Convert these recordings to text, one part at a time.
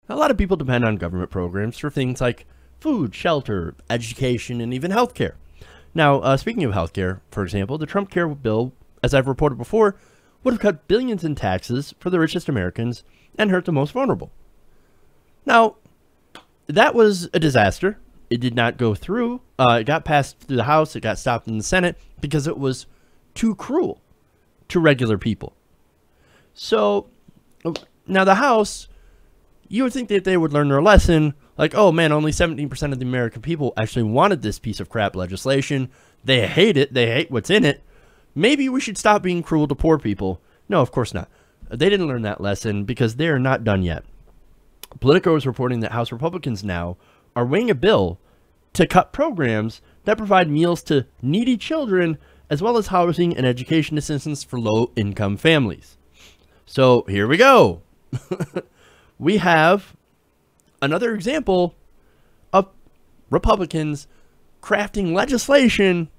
A lot of people depend on government programs for things like food, shelter, education, and even healthcare. Now, speaking of healthcare, for example, the Trump Care bill, as I've reported before, would have cut billions in taxes for the richest Americans and hurt the most vulnerable. Now, that was a disaster. It did not go through. It got passed through the House. It got stopped in the Senate because it was too cruel to regular people. So, now the House, you would think that they would learn their lesson. Like, oh man, only 17% of the American people actually wanted this piece of crap legislation. They hate it. They hate what's in it. Maybe we should stop being cruel to poor people. No, of course not. They didn't learn that lesson because they are not done yet. Politico is reporting that House Republicans now are weighing a bill to cut programs that provide meals to needy children, as well as housing and education assistance for low-income families. So here we go. We have another example of Republicans crafting legislation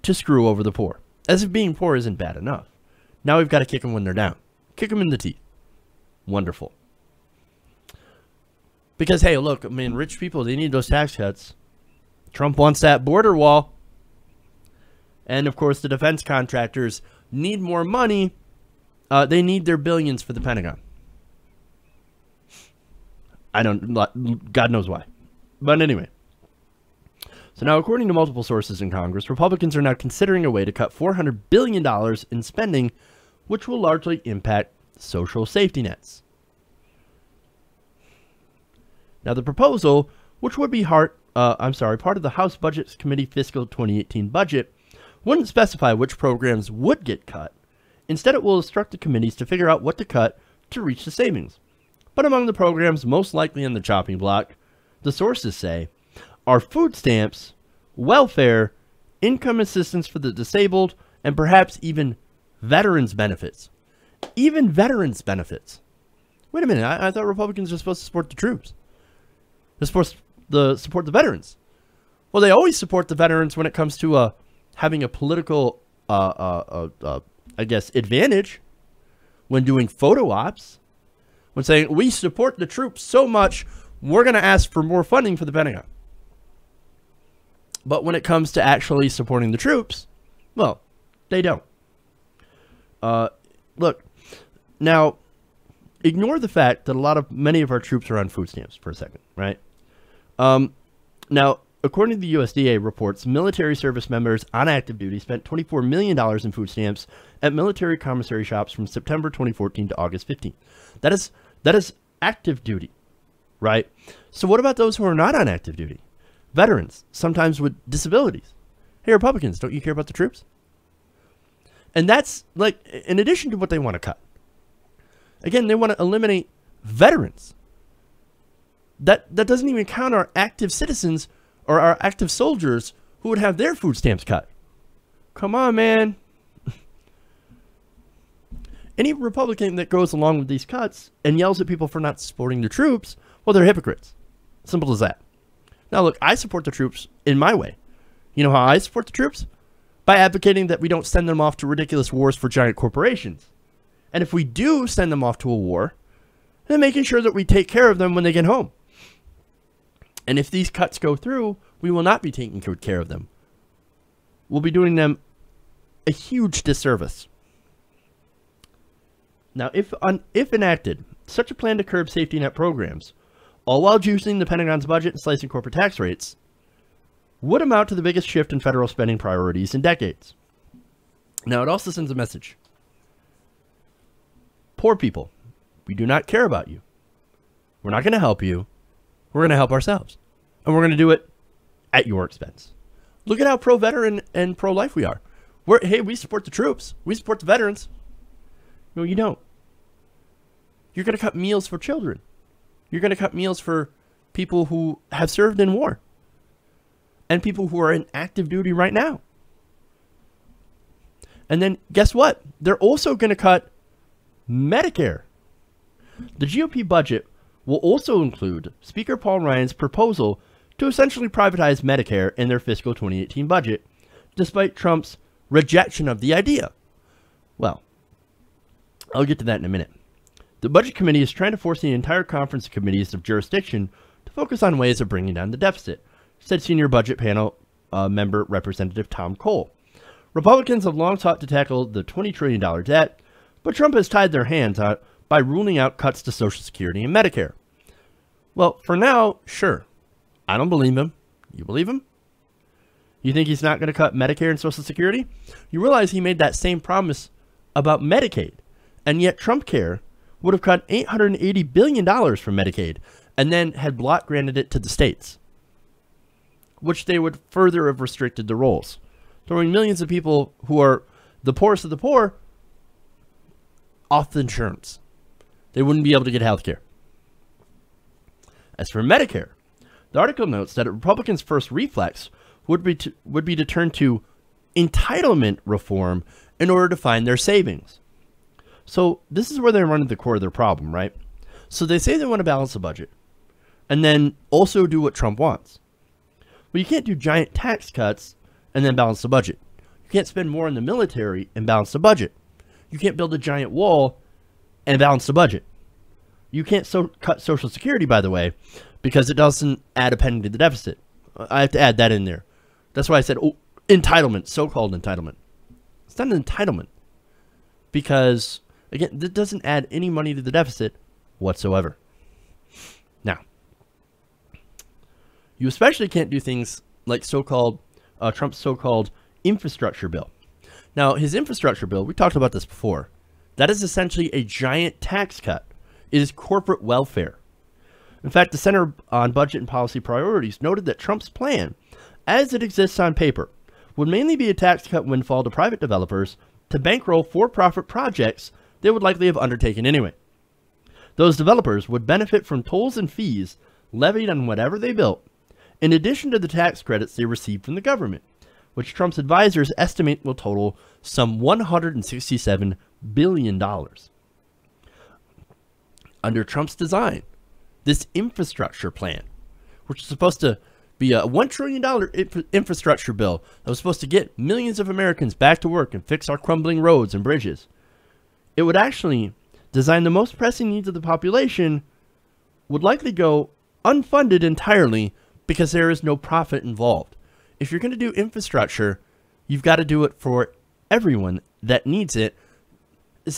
to screw over the poor. As if being poor isn't bad enough. Now we've got to kick them when they're down. Kick them in the teeth. Wonderful. Because, hey, look, I mean, rich people, they need those tax cuts. Trump wants that border wall. And, of course, the defense contractors need more money. They need their billions for the Pentagon. God knows why. But anyway. So now, according to multiple sources in Congress, Republicans are now considering a way to cut $400 billion in spending, which will largely impact social safety nets. Now, the proposal, which would be part of the House Budget Committee fiscal 2018 budget, wouldn't specify which programs would get cut. Instead, it will instruct the committees to figure out what to cut to reach the savings. But among the programs most likely on the chopping block, the sources say, are food stamps, welfare, income assistance for the disabled, and perhaps even veterans benefits. Even veterans benefits. Wait a minute, I thought Republicans were supposed to support the troops. They're supposed to support the veterans. Well, they always support the veterans when it comes to having a political, I guess, advantage when doing photo ops. When saying, we support the troops so much, we're going to ask for more funding for the Pentagon. But when it comes to actually supporting the troops, well, they don't. Look, now, ignore the fact that many of our troops are on food stamps for a second, right? Now, according to the USDA reports, military service members on active duty spent $24 million in food stamps at military commissary shops from September 2014 to August 15. That is active duty, right? So what about those who are not on active duty? Veterans, sometimes with disabilities. Hey, Republicans, don't you care about the troops? And that's, like, in addition to what they want to cut. Again, they want to eliminate veterans. That doesn't even count our active citizens or our active soldiers who would have their food stamps cut. Come on, man. Any Republican that goes along with these cuts and yells at people for not supporting the troops, well, they're hypocrites. Simple as that. Now, look, I support the troops in my way. You know how I support the troops? By advocating that we don't send them off to ridiculous wars for giant corporations. And if we do send them off to a war, then making sure that we take care of them when they get home. And if these cuts go through, we will not be taking good care of them. We'll be doing them a huge disservice. Now, if enacted, such a plan to curb safety net programs, all while juicing the Pentagon's budget and slicing corporate tax rates, would amount to the biggest shift in federal spending priorities in decades. Now, it also sends a message. Poor people, we do not care about you. We're not going to help you. We're going to help ourselves. And we're going to do it at your expense. Look at how pro-veteran and pro-life we are. Hey, we support the troops. We support the veterans. No, you don't. You're going to cut meals for children. You're going to cut meals for people who have served in war. And people who are in active duty right now. And then guess what? They're also going to cut Medicare. The GOP budget will also include Speaker Paul Ryan's proposal to essentially privatize Medicare in their fiscal 2018 budget, despite Trump's rejection of the idea. Well, I'll get to that in a minute. The Budget Committee is trying to force the entire Conference of Committees of Jurisdiction to focus on ways of bringing down the deficit, said senior budget panel member Representative Tom Cole. Republicans have long sought to tackle the $20 trillion debt, but Trump has tied their hands out by ruling out cuts to Social Security and Medicare. Well, for now, sure. I don't believe him. You believe him? You think he's not going to cut Medicare and Social Security? You realize he made that same promise about Medicaid, and yet Trump Care would have cut $880 billion from Medicaid and then had block granted it to the states, which they would further have restricted the rolls, throwing millions of people who are the poorest of the poor off the insurance. They wouldn't be able to get health care. As for Medicare, the article notes that a Republican's first reflex would be to turn to entitlement reform in order to find their savings. So this is where they run at the core of their problem, right? So they say they want to balance the budget and then also do what Trump wants. Well, you can't do giant tax cuts and then balance the budget. You can't spend more on the military and balance the budget. You can't build a giant wall and balance the budget. You can't cut Social Security, by the way, because it doesn't add a penny to the deficit. I have to add that in there. That's why I said, oh, entitlement, so-called entitlement. It's not an entitlement because, again, that doesn't add any money to the deficit whatsoever. Now, you especially can't do things like Trump's so-called infrastructure bill. Now, his infrastructure bill, we talked about this before, that is essentially a giant tax cut. It is corporate welfare. In fact, the Center on Budget and Policy Priorities noted that Trump's plan, as it exists on paper, would mainly be a tax cut windfall to private developers to bankroll for-profit projects they would likely have undertaken anyway. Those developers would benefit from tolls and fees levied on whatever they built, in addition to the tax credits they received from the government, which Trump's advisors estimate will total some $167 billion. Under Trump's design, this infrastructure plan, which is supposed to be a $1 trillion infrastructure bill that was supposed to get millions of Americans back to work and fix our crumbling roads and bridges, it would actually design the most pressing needs of the population would likely go unfunded entirely because there is no profit involved. If you're going to do infrastructure, you've got to do it for everyone that needs it.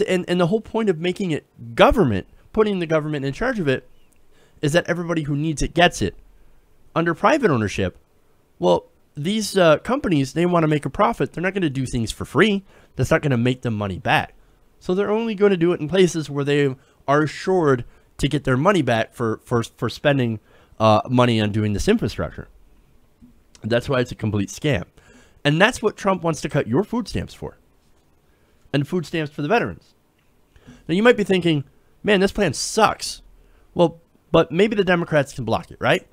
And the whole point of making it government, putting the government in charge of it, is that everybody who needs it gets it. Under private ownership, well, these companies, they want to make a profit. They're not going to do things for free. That's not going to make them money back. So they're only going to do it in places where they are assured to get their money back for spending money on doing this infrastructure. That's why it's a complete scam. And that's what Trump wants to cut your food stamps for. And food stamps for the veterans. Now you might be thinking, man, this plan sucks. Well, but maybe the Democrats can block it, right?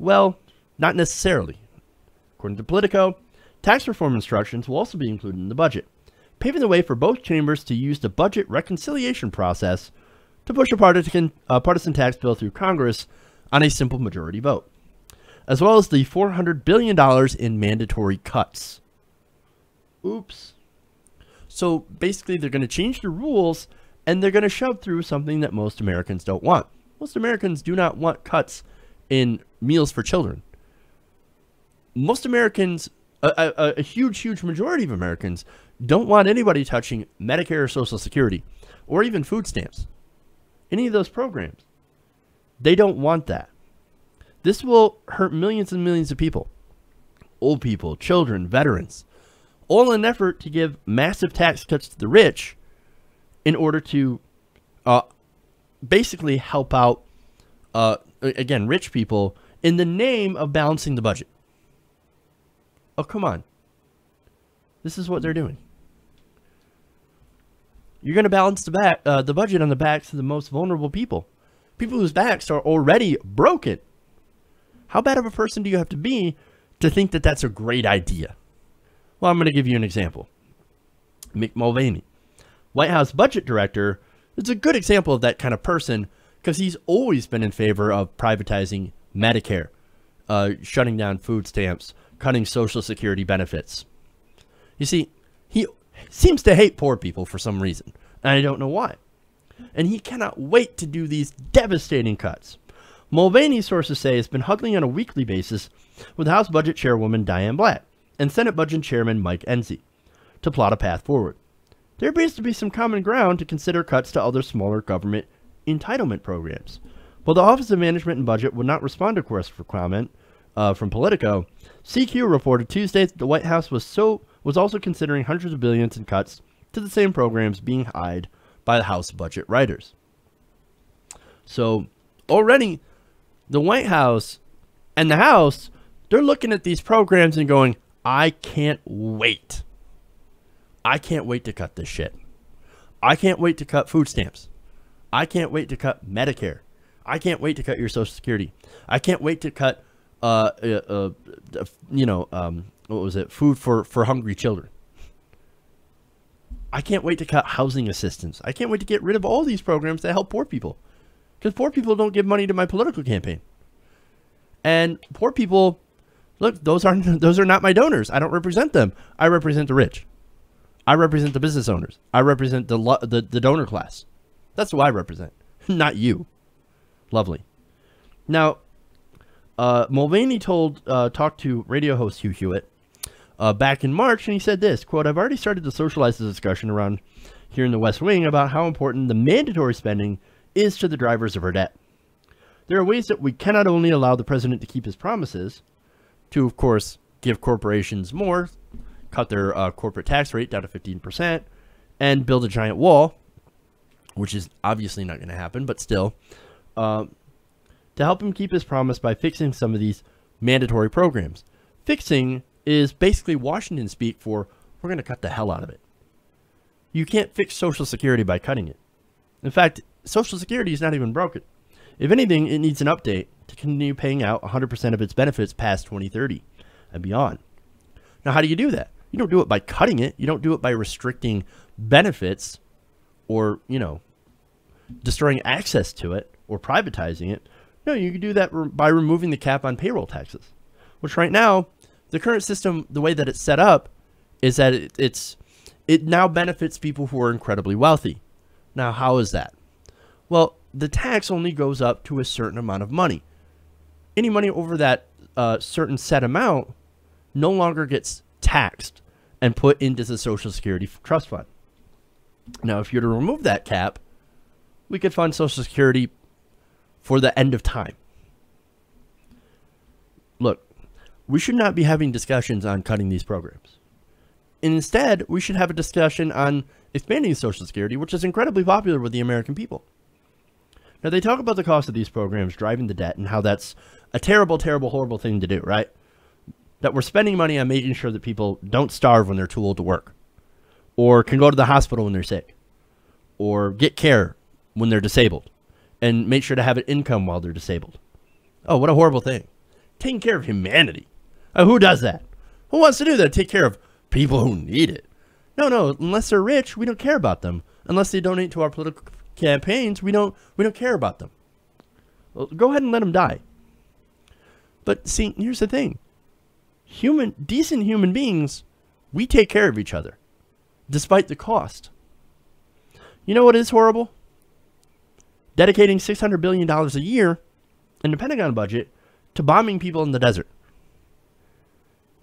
Well, not necessarily. According to Politico, tax reform instructions will also be included in the budget, paving the way for both chambers to use the budget reconciliation process to push a partisan tax bill through Congress on a simple majority vote, as well as the $400 billion in mandatory cuts. Oops. So basically, they're going to change the rules, and they're going to shove through something that most Americans don't want. Most Americans do not want cuts in meals for children. Most Americans, a huge majority of Americans, don't want anybody touching Medicare or Social Security, or even food stamps. Any of those programs. They don't want that. This will hurt millions and millions of people. Old people, children, veterans. All in an effort to give massive tax cuts to the rich in order to basically help out, again, rich people in the name of balancing the budget. Oh, come on. This is what they're doing. You're going to balance the budget on the backs of the most vulnerable people. People whose backs are already broken. How bad of a person do you have to be to think that that's a great idea? Well, I'm going to give you an example. Mick Mulvaney, White House budget director, is a good example of that kind of person because he's always been in favor of privatizing Medicare, shutting down food stamps, cutting Social Security benefits. You see, he seems to hate poor people for some reason, and I don't know why. And he cannot wait to do these devastating cuts. Mulvaney, sources say, has been huddling on a weekly basis with House Budget Chairwoman Diane Blatt and Senate Budget Chairman Mike Enzi to plot a path forward. There appears to be some common ground to consider cuts to other smaller government entitlement programs. While the Office of Management and Budget would not respond to requests for comment from Politico, CQ reported Tuesday that the White House was also considering hundreds of billions in cuts to the same programs being eyed by the House budget writers. So already the White House and the House, they're looking at these programs and going, I can't wait. I can't wait to cut this shit. I can't wait to cut food stamps. I can't wait to cut Medicare. I can't wait to cut your Social Security. I can't wait to cut, what was it? Food for hungry children. I can't wait to cut housing assistance. I can't wait to get rid of all these programs that help poor people. Because poor people don't give money to my political campaign. And poor people, look, those are not my donors. I don't represent them. I represent the rich. I represent the business owners. I represent the donor class. That's who I represent, not you. Lovely. Now, Mulvaney talked to radio host Hugh Hewitt back in March, and he said this, quote, I've already started to socialize the discussion around here in the West Wing about how important the mandatory spending is to the drivers of our debt. There are ways that we cannot only allow the president to keep his promises to, of course, give corporations more, cut their corporate tax rate down to 15%, and build a giant wall, which is obviously not going to happen, but still, to help him keep his promise by fixing some of these mandatory programs. Fixing is basically Washington speak for, we're going to cut the hell out of it. You can't fix Social Security by cutting it. In fact, Social Security is not even broken. If anything, it needs an update to continue paying out 100% of its benefits past 2030 and beyond. Now, how do you do that? You don't do it by cutting it. You don't do it by restricting benefits or, destroying access to it or privatizing it. No, you can do that by removing the cap on payroll taxes, which right now, the current system, the way that it's set up, is that it now benefits people who are incredibly wealthy. Now, how is that? Well, the tax only goes up to a certain amount of money. Any money over that certain set amount no longer gets taxed and put into the Social Security trust fund. Now, if you're to remove that cap, we could fund Social Security for the end of time. Look, we should not be having discussions on cutting these programs. Instead, we should have a discussion on expanding Social Security, which is incredibly popular with the American people. Now, they talk about the cost of these programs driving the debt and how that's a terrible, terrible, horrible thing to do, right? That we're spending money on making sure that people don't starve when they're too old to work, or can go to the hospital when they're sick, or get care when they're disabled, and make sure to have an income while they're disabled. Oh, what a horrible thing. Taking care of humanity. Who does that? Who wants to do that? Take care of people who need it. No, unless they're rich, we don't care about them. Unless they donate to our political campaigns, we don't care about them. Well, go ahead and let them die. But see, here's the thing. Decent human beings, we take care of each other, despite the cost. You know what is horrible? Dedicating $600 billion a year in the Pentagon budget to bombing people in the desert.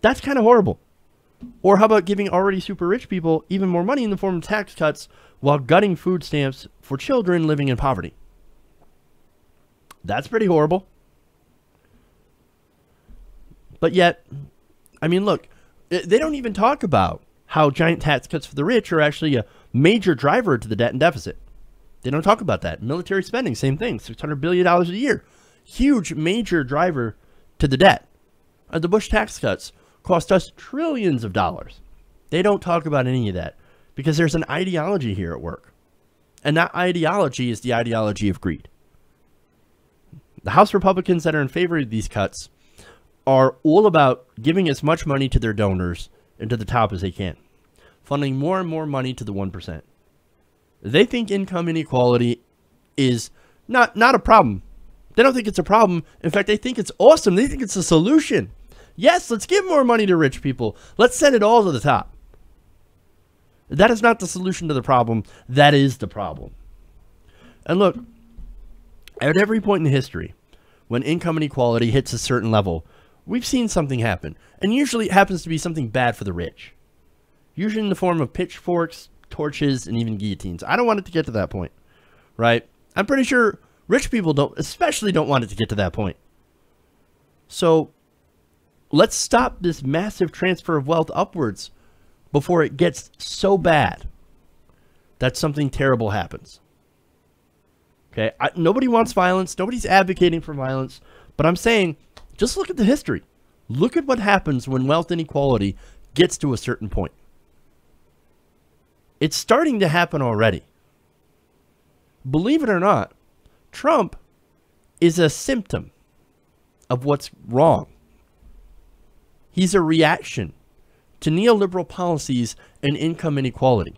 That's kind of horrible. Or how about giving already super rich people even more money in the form of tax cuts while gutting food stamps for children living in poverty? That's pretty horrible. But yet, I mean, look, they don't even talk about how giant tax cuts for the rich are actually a major driver to the debt and deficit. They don't talk about that. Military spending, same thing, $600 billion a year. Huge, major driver to the debt. The Bush tax cuts cost us trillions of dollars. They don't talk about any of that because there's an ideology here at work. And that ideology is the ideology of greed. The House Republicans that are in favor of these cuts are all about giving as much money to their donors and to the top as they can, funding more and more money to the 1%. They think income inequality is not a problem. They don't think it's a problem. In fact, they think it's awesome. They think it's a solution. Yes, let's give more money to rich people. Let's send it all to the top. That is not the solution to the problem. That is the problem. And look, at every point in history, when income inequality hits a certain level, we've seen something happen. And usually it happens to be something bad for the rich. Usually in the form of pitchforks, torches, and even guillotines. I don't want it to get to that point, right? I'm pretty sure rich people especially don't want it to get to that point. So let's stop this massive transfer of wealth upwards before it gets so bad that something terrible happens. Okay, nobody wants violence. Nobody's advocating for violence. But I'm saying, just look at the history. Look at what happens when wealth inequality gets to a certain point. It's starting to happen already. Believe it or not, Trump is a symptom of what's wrong. He's a reaction to neoliberal policies and income inequality.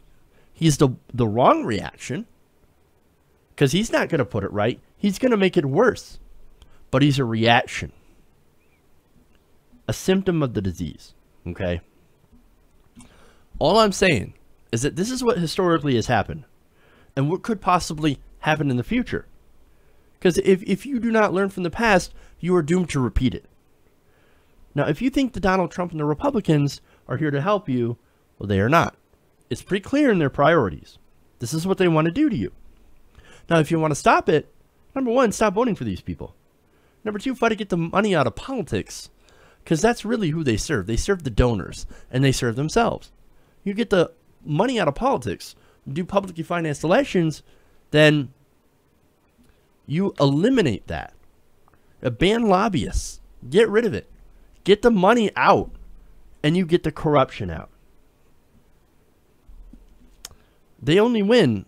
He's the wrong reaction because he's not going to put it right. He's going to make it worse. But he's a reaction. A symptom of the disease. Okay? All I'm saying is that this is what historically has happened. And what could possibly happen in the future. Because if you do not learn from the past, you are doomed to repeat it. Now, if you think that Donald Trump and the Republicans are here to help you, well, they are not. It's pretty clear in their priorities. This is what they want to do to you. Now, if you want to stop it, number one, stop voting for these people. Number two, fight to get the money out of politics. Because that's really who they serve. They serve the donors, and they serve themselves. You get the money out of politics, do publicly financed elections, then you eliminate that. Ban lobbyists. Get rid of it. Get the money out, and you get the corruption out. They only win.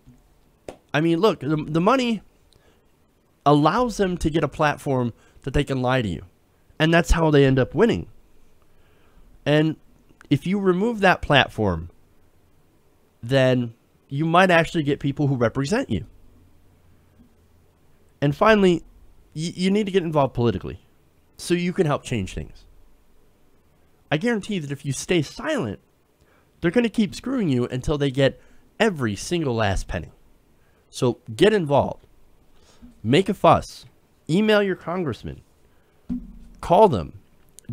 I mean, look, the money allows them to get a platform that they can lie to you. And that's how they end up winning. And if you remove that platform, then you might actually get people who represent you. And finally, you need to get involved politically so you can help change things. I guarantee that if you stay silent, they're going to keep screwing you until they get every single last penny. So get involved. Make a fuss. Email your congressman. Call them.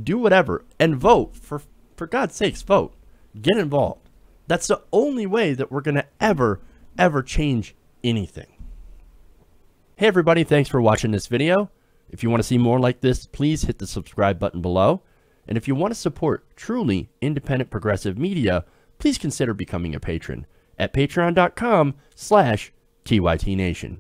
Do whatever. And vote. For God's sakes, vote. Get involved. That's the only way that we're going to ever change anything. Hey everybody, thanks for watching this video. If you want to see more like this, please hit the subscribe button below. And if you want to support truly independent progressive media, please consider becoming a patron at patreon.com/TYTNation.